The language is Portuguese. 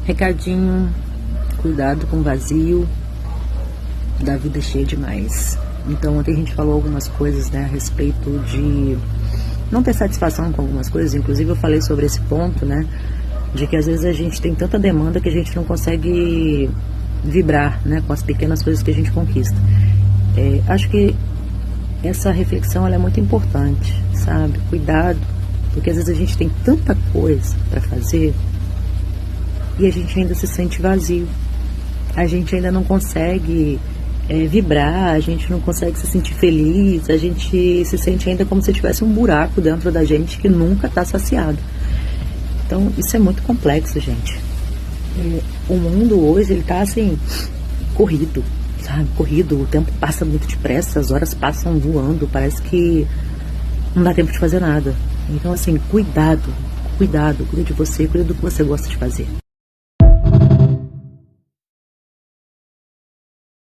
Recadinho, cuidado com o vazio da vida cheia demais. Então ontem a gente falou algumas coisas, né, a respeito de não ter satisfação com algumas coisas. Inclusive eu falei sobre esse ponto, né, de que às vezes a gente tem tanta demanda que a gente não consegue vibrar, né, com as pequenas coisas que a gente conquista. Acho que essa reflexão ela é muito importante, sabe? Cuidado, porque às vezes a gente tem tanta coisa para fazer e a gente ainda se sente vazio. A gente ainda não consegue vibrar, a gente não consegue se sentir feliz, a gente se sente ainda como se tivesse um buraco dentro da gente que nunca está saciado. Então isso é muito complexo, gente. O mundo hoje, ele tá assim, corrido, sabe? Corrido, o tempo passa muito depressa, as horas passam voando, parece que não dá tempo de fazer nada. Então assim, cuidado, cuida de você, cuida do que você gosta de fazer.